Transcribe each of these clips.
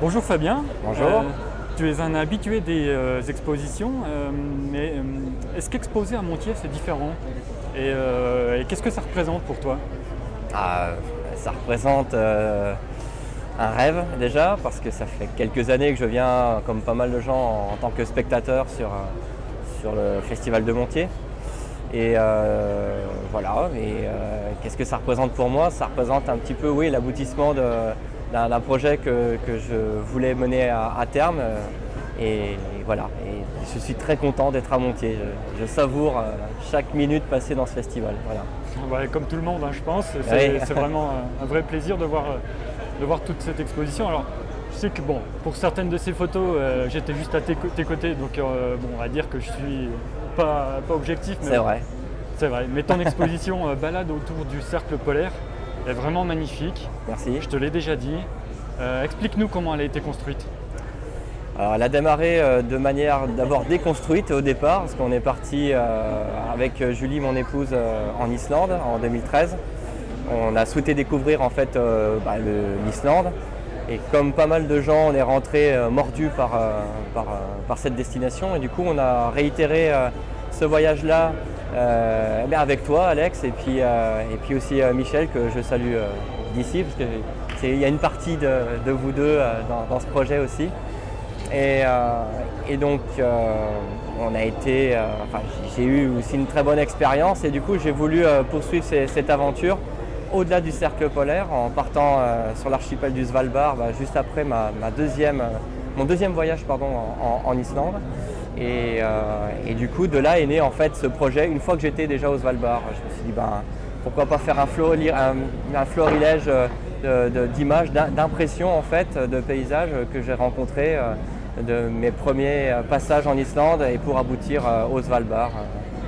Bonjour Fabien. Bonjour. Tu es un habitué des expositions, mais est-ce qu'exposer à Montier c'est différent et qu'est-ce que ça représente pour toi? Ah, ça représente un rêve déjà, parce que ça fait quelques années que je viens, comme pas mal de gens, en tant que spectateur sur le Festival de Montier. Et voilà, qu'est-ce que ça représente pour moi? Ça représente un petit peu, oui, l'aboutissement d'un projet que je voulais mener à terme. Et voilà, et je suis très content d'être à Montier. Je savoure chaque minute passée dans ce festival. Voilà. Ouais, comme tout le monde, hein, je pense. Oui. C'est vraiment un vrai plaisir de voir toute cette exposition. Alors, je sais que bon, pour certaines de ces photos, j'étais juste à tes côtés, donc bon, on va dire que je suis pas objectif. Mais C'est vrai. c'est vrai. Mais ton exposition balade autour du cercle polaire est vraiment magnifique. Merci. Je te l'ai déjà dit. Explique-nous comment elle a été construite. Alors, elle a démarré de manière d'abord déconstruite au départ, parce qu'on est parti avec Julie, mon épouse, en Islande en 2013. On a souhaité découvrir en fait l'Islande, et comme pas mal de gens, on est rentré mordu par cette destination, et du coup on a réitéré ce voyage-là avec toi, Alex, et puis aussi Michel, que je salue d'ici, parce qu'il y a une partie de vous deux dans ce projet aussi. Et donc on a été, j'ai eu aussi une très bonne expérience, et du coup j'ai voulu poursuivre cette aventure au-delà du cercle polaire en partant sur l'archipel du Svalbard, juste après mon deuxième voyage en Islande. Et du coup de là est né en fait ce projet. Une fois que j'étais déjà au Svalbard, je me suis dit pourquoi pas faire un florilège d'images, d'impressions en fait, de paysages que j'ai rencontrés de mes premiers passages en Islande, et pour aboutir au Svalbard.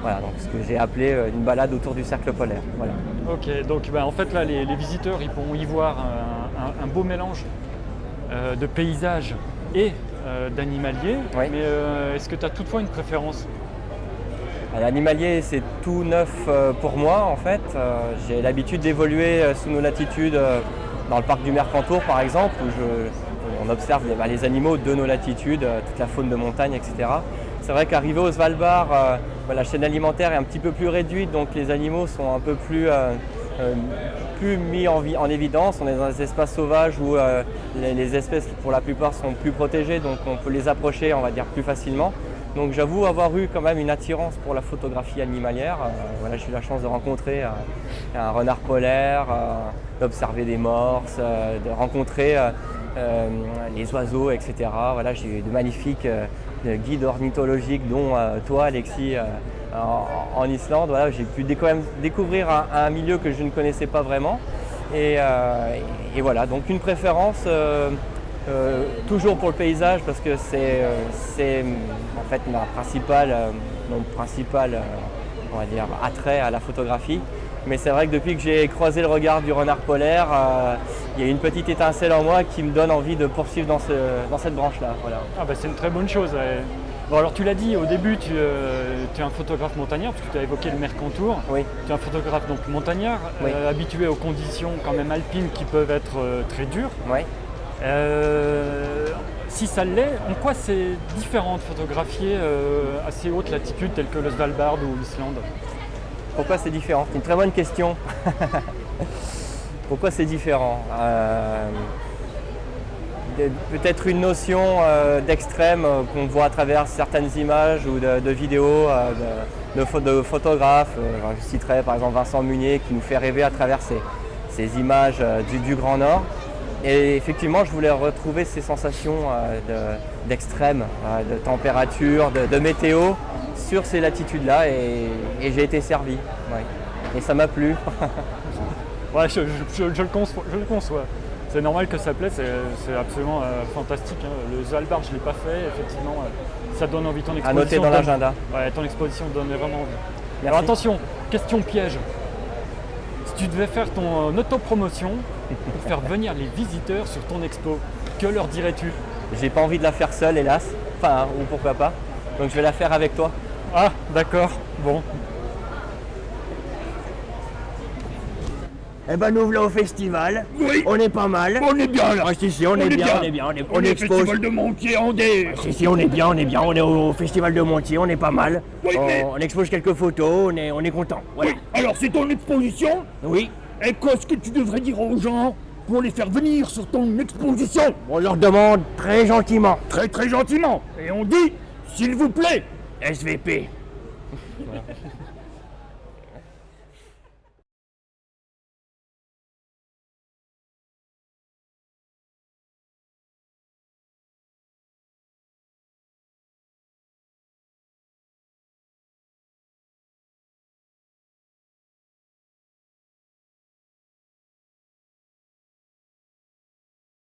Voilà, donc ce que j'ai appelé une balade autour du cercle polaire. Voilà. Ok, donc en fait là les visiteurs ils pourront y voir un beau mélange de paysages et d'animaliers. Oui. Mais est-ce que tu as toutefois une préférence? L'animalier, c'est tout neuf pour moi en fait. J'ai l'habitude d'évoluer sous nos latitudes dans le parc du Mercantour par exemple, où on observe les animaux de nos latitudes, toute la faune de montagne, etc. C'est vrai qu'arrivé au Svalbard, la chaîne alimentaire est un petit peu plus réduite, donc les animaux sont un peu plus mis en évidence. On est dans des espaces sauvages où les espèces pour la plupart sont plus protégées, donc on peut les approcher, on va dire, plus facilement. Donc j'avoue avoir eu quand même une attirance pour la photographie animalière. J'ai eu la chance de rencontrer un renard polaire, d'observer des morses, de rencontrer les oiseaux, etc. Voilà, j'ai eu de magnifiques guides ornithologiques, dont toi, Alexis, en Islande. Voilà, j'ai pu quand même découvrir un milieu que je ne connaissais pas vraiment. Et voilà, donc une préférence toujours pour le paysage, parce que c'est en fait mon principal on va dire, attrait à la photographie. Mais c'est vrai que depuis que j'ai croisé le regard du renard polaire, il y a une petite étincelle en moi qui me donne envie de poursuivre dans cette branche-là. Voilà. Ah bah c'est une très bonne chose. Ouais. Bon alors tu l'as dit au début, tu es un photographe montagnard, parce que tu as évoqué le Mercantour. Oui. Tu es un photographe donc montagnard, Oui. Habitué aux conditions quand même alpines qui peuvent être très dures. Oui. Si ça l'est, en quoi c'est différent de photographier à ces hautes latitudes telles que le Svalbard ou l'Islande? Pourquoi c'est différent? C'est une très bonne question. Pourquoi c'est différent? Peut-être une notion d'extrême qu'on voit à travers certaines images ou de vidéos de photographes. Je citerai par exemple Vincent Munier, qui nous fait rêver à travers ces images du Grand Nord. Et effectivement, je voulais retrouver ces sensations d'extrême, de température, de météo sur ces latitudes-là, et j'ai été servi. Ouais. Et ça m'a plu. Ouais, je le conçois. C'est normal que ça plaît, c'est absolument fantastique. Hein. Le Svalbard, je ne l'ai pas fait, effectivement, ça donne envie. Ton exposition à noter dans l'agenda. Ouais, ton exposition donne vraiment envie. Merci. Alors attention, question piège. Si tu devais faire ton autopromotion pour faire venir les visiteurs sur ton expo, que leur dirais-tu? J'ai pas envie de la faire seule, hélas. Enfin, ou pourquoi pas. Donc je vais la faire avec toi. Ah, d'accord, bon. Eh ben nous voilà au festival. Oui. On est pas mal. On est bien là. Ah, si, on est bien. On est au expose. festival de Montier, on est... Si, on est bien. On est au festival de Montier, on est pas mal. Oui, mais- On expose quelques photos, on est content. Voilà. Oui. Alors c'est ton exposition. Oui. Et qu'est-ce que tu devrais dire aux gens pour les faire venir sur ton exposition? On leur demande très gentiment. Très très gentiment. Et on dit, s'il vous plaît, SVP.